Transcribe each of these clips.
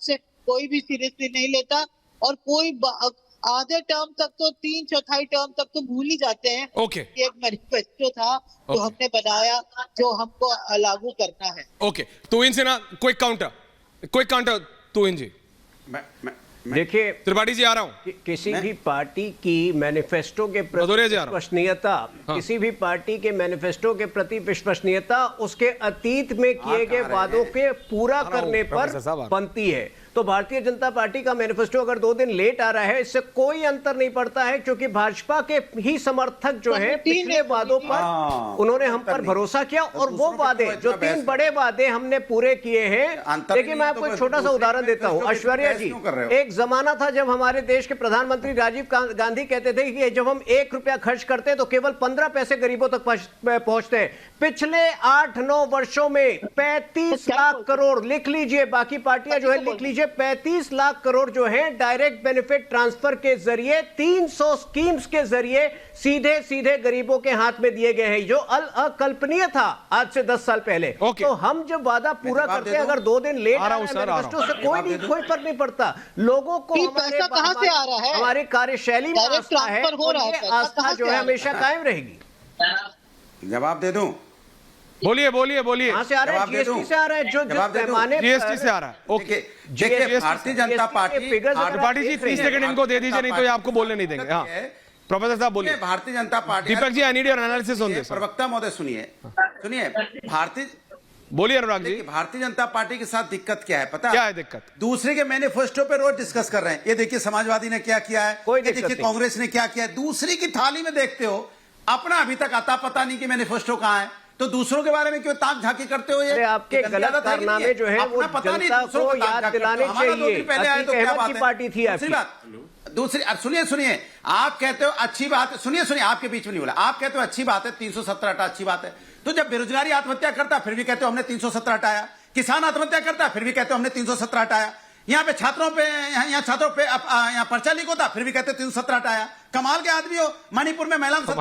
से कोई भी सीरियसली नहीं लेता, और कोई आधे टर्म तक तो 3/4 टर्म तक तो भूल ही जाते हैं। ओके एक मैनिफेस्टो था जो हमने बनाया, जो हमको लागू करना है। ओके, तुहिन सिन्हा, क्विक काउंटर तुहिन जी। देखिए त्रिपाठी जी आ रहा हूं। किसी भी पार्टी की मैनिफेस्टो के प्रति विश्वसनीयता, किसी भी पार्टी के मैनिफेस्टो के प्रति विश्वसनीयता उसके अतीत में किए गए वादों के पूरा करने पर बनती है। तो भारतीय जनता पार्टी का मैनिफेस्टो अगर 2 दिन लेट आ रहा है, इससे कोई अंतर नहीं पड़ता है, क्योंकि भाजपा के ही समर्थक जो है पिछले वादों पर उन्होंने हम पर भरोसा किया, और वो वादे जो 3 बड़े वादे हमने पूरे किए हैं। देखिए मैं आपको एक छोटा सा उदाहरण देता हूं। ऐश्वर्या जी, एक जमाना था जब हमारे देश के प्रधानमंत्री राजीव गांधी कहते थे कि जब हम 1 रुपया खर्च करते हैं तो केवल 15 पैसे गरीबों तक पहुंचते हैं। पिछले 8-9 वर्षों में 35 लाख करोड़, लिख लीजिए, बाकी पार्टियां जो है लिख लीजिए, 35 लाख करोड़ जो है डायरेक्ट बेनिफिट ट्रांसफर के जरिए 300 स्कीम्स के जरिए सीधे सीधे गरीबों के हाथ में दिए गए हैं, जो अकल्पनीय था आज से 10 साल पहले। तो हम जब वादा पूरा करते हैं, अगर 2 दिन लेट आ रहा है से कोई फर्क नहीं पड़ता। लोगों को पैसा कहां से आ रहा है, हमारी कार्यशैली में आस्था है, आस्था जो है हमेशा कायम रहेगी। जवाब दे दूं? बोलिए कहां से आ रहा है? जीएसटी से आ रहा है, जो पैमाने जीएसटी से आ रहा है। ओके, देखिए भारतीय जनता पार्टी, त्रिपाठी जी 30 सेकंड इनको दे दीजिए, नहीं तो ये आपको बोलने नहीं देंगे। हाँ प्रोफेसर साहब बोलिए। Bharatiya Janata Party, Deepak ji I need your analysis on this. प्रवक्ता महोदय सुनिए, भारतीय, बोलिए अनुराग जी। भारतीय जनता पार्टी के साथ दिक्कत क्या है पता? क्या है दिक्कत? दूसरे के मैनिफेस्टो पे रोज डिस्कस कर रहे हैं। ये देखिए समाजवादी ने क्या किया है, ये देखिए कांग्रेस ने क्या किया है। दूसरी की थाली में देखते हो, अपना अभी तक आता पता नहीं कि मैनिफेस्टो कहां है, तो दूसरों के बारे में क्यों ताक झांकी करते हो? ये आपके गलत कारनामे जो है वो जनता को याद दिलाने चाहिए। अहमद की पार्टी थी आपकी। दूसरी सुनिए, आप कहते हो अच्छी बात है, सुनिए, आपके बीच में नहीं बोला। आप कहते हो अच्छी बात है 317 हटा, अच्छी बात है। तो जब बेरोजगारी आत्महत्या करता है फिर भी कहते हो हमने 317 हटाया, किसान आत्महत्या करता है फिर भी कहते हो हमने 317 हटाया, यहाँ पे छात्रों पे यहाँ पर्चा लीक होता फिर भी कहते 317 हटाया। कमाल के आदमी हो, मणिपुर में महिलाओं के साथ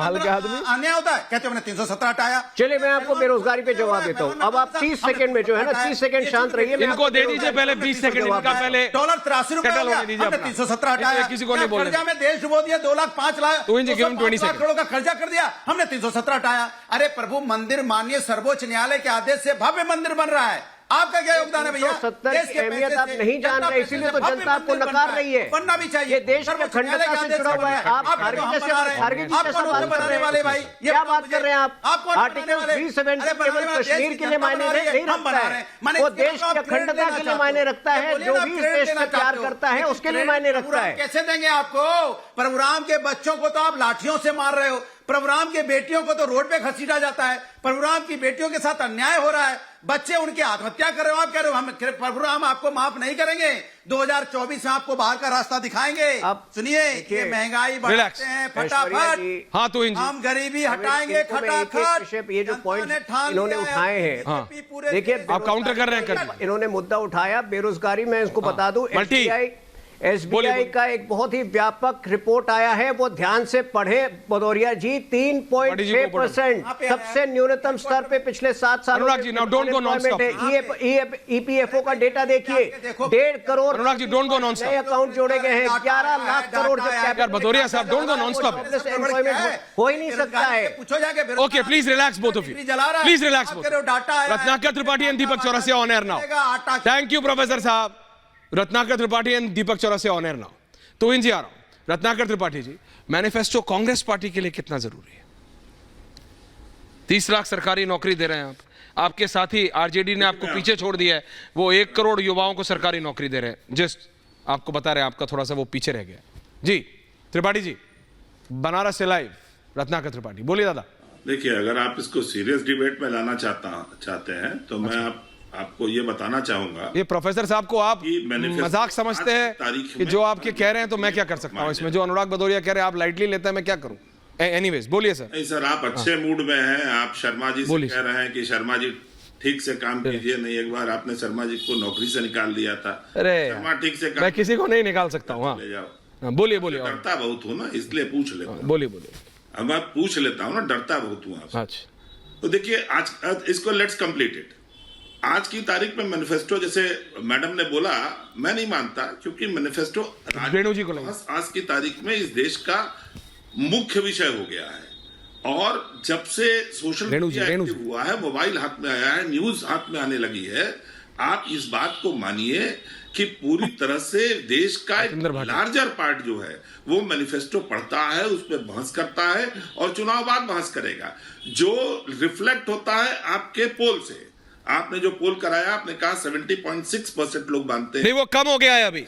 अन्याय होता है, कहते हो हमने 317 हटाया। चलिए मैं आपको बेरोजगारी पे जवाब देता हूँ। अब आप 30 सेकंड में जो है ना, 30 सेकंड शांत रहिए। इनको दे दीजिए पहले 20 सेकंड इनका, पहले $83 हमने 317 हटाया। किसी को नहीं बोलने। कर्जा में देश डुबो दिया, 2,05,20,000 करोड़ का खर्चा कर दिया, हमने 317 हटाया। अरे प्रभु, मंदिर माननीय सर्वोच्च न्यायालय के आदेश से भव्य मंदिर बन रहा है, आपका क्या योगदान है भैया? 70 की अहमियत आप नहीं जान रहे, इसीलिए तो जनता आपको नकार रही है। बनना भी चाहिए, ये देश के अखंडता से जुड़ा हुआ है। आप क्या बात कर रहे हैं आप? आर्टिकल 370 केवल कश्मीर के लिए मायने नहीं रखता है, वो देश की अखंडता के लिए मायने रखता है। जो भी इस देश से प्यार करता है उसके लिए मायने रखता है। कैसे देंगे आपको? प्रभुराम के बच्चों को तो आप लाठियों से मार रहे हो, प्रभुराम के बेटियों को तो रोड पे घसीटा जाता है, प्रभुराम की बेटियों के साथ अन्याय हो रहा है, बच्चे उनकी आत्महत्या कर रहे हो। आप कह रहे हो हम प्रभुराम आपको माफ नहीं करेंगे, 2024 में आपको बाहर का रास्ता दिखाएंगे। सुनिए, ये महंगाई बढ़ाते हैं फटाफट, हाँ तो हम गरीबी हटाएंगे खटाखट। ये जो पॉइंट इन्होंने उठाए हैं, देखिए आप काउंटर कर रहे हैं। इन्होंने मुद्दा उठाया बेरोजगारी में, इसको बता दूं एसबीआई का एक बहुत ही व्यापक रिपोर्ट आया है, वो ध्यान से पढ़े भदौरिया जी। 3.6% सबसे न्यूनतम स्तर पे पिछले 7 सालों में। ईपीएफओ का डेटा देखिए, 1.5 करोड़ नए अकाउंट जोड़े गए हैं, 11 लाख करोड़। भदौरिया साहब डोंट गो नॉन स्टॉप, हो ही नहीं सकता है। Okay please relax both of you, please relax. Ratnakar Tripathi and Deepak Chaurasia on air now. Thank you professor साहब। Ratnakar Tripathi and Deepak Chaurasia on air now. तो इन जी आ रहा हूं। रत्नाकर त्रिपाठी जी, मैनिफेस्टो कांग्रेस पार्टी के लिए कितना जरूरी है? 30 लाख सरकारी नौकरी दे रहे हैं आप, आपके साथी आरजेडी ने आपको पीछे छोड़ दिया है, वो 1 करोड़ युवाओं को सरकारी नौकरी दे रहे हैं। जस्ट आपको बता रहे हैं, आपका थोड़ा सा वो पीछे रह गया जी। त्रिपाठी जी, बनारस से लाइव रत्नाकर त्रिपाठी, बोलिए दादा। देखिए, अगर आप इसको सीरियस डिबेट में लाना चाहते हैं तो मैं आपको ये बताना चाहूंगा, ये प्रोफेसर साहब को आप मजाक समझते हैं कि जो आपके कह रहे हैं, तो मैं क्या कर सकता हूं इसमें? जो अनुराग भदौरिया कह रहे हैं आप लाइटली लेते हैं, मैं क्या करूं? एनीवेज बोलिए सर। नहीं सर, आप अच्छे मूड में हैं, आप शर्मा जी से कह रहे हैं कि शर्मा जी ठीक से काम कीजिए। नहीं, एक बार आपने शर्मा जी को नौकरी से निकाल दिया था। अरे शर्मा ठीक से मैं किसी को नहीं निकाल सकता हूँ। ले जाओ, बोलिए बोलिए। डरता बहुत हूँ ना, इसलिए पूछ लेता हूँ। बोलिए बोलिए। अब मैं पूछ लेता हूँ ना, डरता बहुत हूँ आपसे। अच्छा, तो देखिए, आज इसको लेट्स कंप्लीट इट। आज की तारीख में मैनिफेस्टो, जैसे मैडम ने बोला, मैं नहीं मानता, क्योंकि मैनिफेस्टो रेणु जी को आज की तारीख में इस देश का मुख्य विषय हो गया है। और जब से सोशल मीडिया एक्टिव हुआ है, मोबाइल हाथ में आया है, न्यूज हाथ में आने लगी है, आप इस बात को मानिए कि पूरी तरह से देश का एक लार्जर पार्ट जो है वो मैनिफेस्टो पढ़ता है, उस पर बहस करता है और चुनाव बाद बहस करेगा, जो रिफ्लेक्ट होता है आपके पोल से। आपने जो पोल कराया, आपने कहा 70.6% लोग मानते हैं। नहीं, वो कम हो गया है अभी,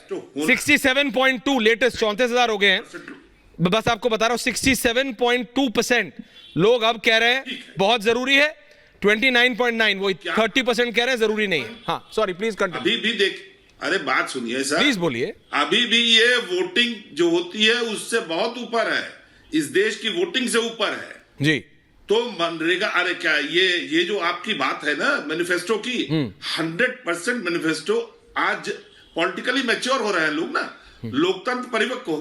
67.2 लेटेस्ट 34,000 हो गए हैं। बस आपको बता रहा हूं, 67.2% लोग अब कह रहे हैं बहुत जरूरी है, 29.9 वो 30% कह रहे हैं जरूरी नहीं है। हाँ सॉरी, प्लीज कंटिन्यू। अभी भी देख, अरे बात सुनिए सर, प्लीज बोलिए। अभी भी ये वोटिंग जो होती है उससे बहुत ऊपर है, इस देश की वोटिंग से ऊपर है जी। तो मनरेगा, अरे क्या ये जो आपकी बात है ना मैनिफेस्टो की, 100% मैनिफेस्टो आज पॉलिटिकली मैच्योर हो रहे हैं लोग ना, लोकतंत्र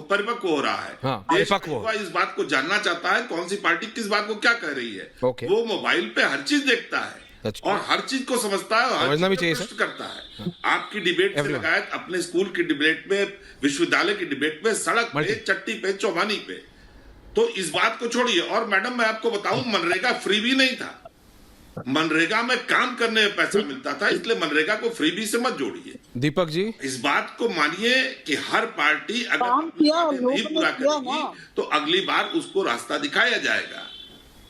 परिपक्व हो रहा है। हाँ, देश इस बात को जानना चाहता है कौन सी पार्टी किस बात को क्या कह रही है। वो मोबाइल पे हर चीज देखता है और हर चीज को समझता है, हर चीज को प्रश्न करता है। आपकी डिबेट से लगाए अपने स्कूल की डिबेट में, विश्वविद्यालय की डिबेट में, सड़क पे, चट्टी पे, चौबानी पे, तो इस बात को छोड़िए। और मैडम मैं आपको बताऊं, मनरेगा फ्री भी नहीं था, मनरेगा में काम करने में पैसा मिलता था, इसलिए मनरेगा को फ्रीबी से मत जोड़िए। दीपक जी, इस बात को मानिए कि हर पार्टी अगर नहीं पूरा करेगी तो अगली बार उसको रास्ता दिखाया जाएगा।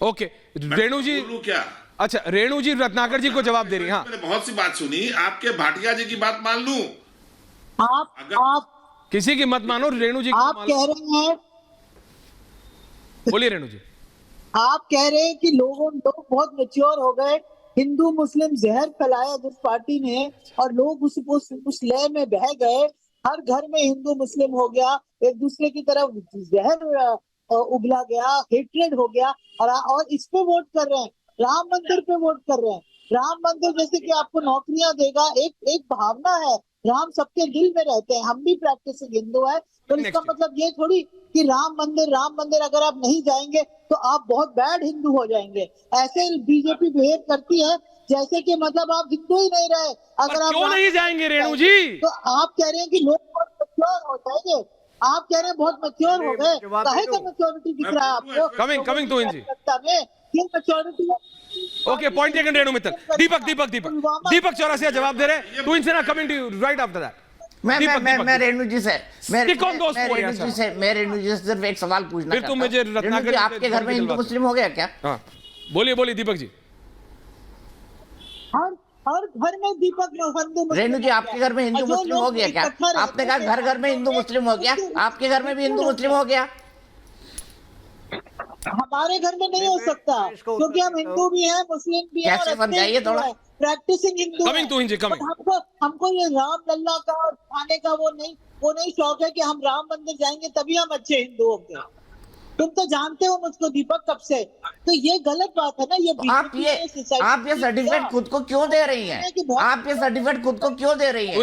ओके, रेणु जी क्या? अच्छा, रेणु जी रत्नाकर जी को जवाब दे रही हैं। हाँ, मैंने बहुत सी बात सुनी, आपके भाटिया जी की बात मान लूं, आप किसी की मत मानो, रेणु जी आप कह रहे हैं, बोलिए रेणु जी। आप कह रहे हैं कि लोग बहुत मैच्योर हो गए, हिंदू मुस्लिम जहर फैलाया जिस पार्टी ने, और लोग उस लय में बह गए, हर घर में हिंदू मुस्लिम हो गया, एक दूसरे की तरफ जहर उगला गया, हेट्रेड हो गया, और इस पे वोट कर रहे हैं, राम मंदिर पे वोट कर रहे हैं। राम मंदिर जैसे कि आपको नौकरियां देगा, एक भावना है, राम सबके दिल में रहते हैं, हम भी प्रैक्टिसिंग हिंदू है, तो इसका मतलब ये थोड़ी कि राम मंदिर अगर आप नहीं जाएंगे तो आप बहुत बैड हिंदू हो जाएंगे। ऐसे बीजेपी बिहेव करती है जैसे कि मतलब आप हिंदू ही नहीं रहे। अगर आप क्यों नहीं जाएंगे रेणु जी? तो आप कह रहे हैं कि लोग बहुत मैच्योर हो जाएंगे, आप कह रहे हैं बहुत मैच्योर हो गए, काहे का मैच्योरिटी दिख रहा है आपको? कमिंग टू इंजी ये maturity. Okay, point taken Renu Mittal. Deepak Chaurasia जवाब दे रहे हैं, टू इंजना coming to right after that. मैं रेणु जी से सिर्फ एक सवाल पूछना चाहता हूं। रेणु जी, आपके घर में हिंदू मुस्लिम हो गया क्या? हाँ, बोलिए दीपक जी। हर घर में दीपक रेणु जी, आपके घर में हिंदू मुस्लिम हो गया क्या? आपने कहा घर में हिंदू मुस्लिम हो गया, आपके घर में भी हिंदू मुस्लिम हो गया? हमारे घर में नहीं हो सकता, क्योंकि हम हिंदू भी हैं, मुस्लिम भी हैं, कैसे समझाइए थोड़ा। प्रैक्टिसिंग हिंदू। हमको ये राम लल्ला का और खाने का वो नहीं शौक है कि हम राम मंदिर जाएंगे तभी हम अच्छे हिंदू होंगे। तुम तो जानते हो मुझको दीपक कब से, तो ये गलत बात है ना। आप ये सर्टिफिकेट खुद को क्यों दे रही हैं? आप ये सर्टिफिकेट खुद को क्यों दे रही हैं?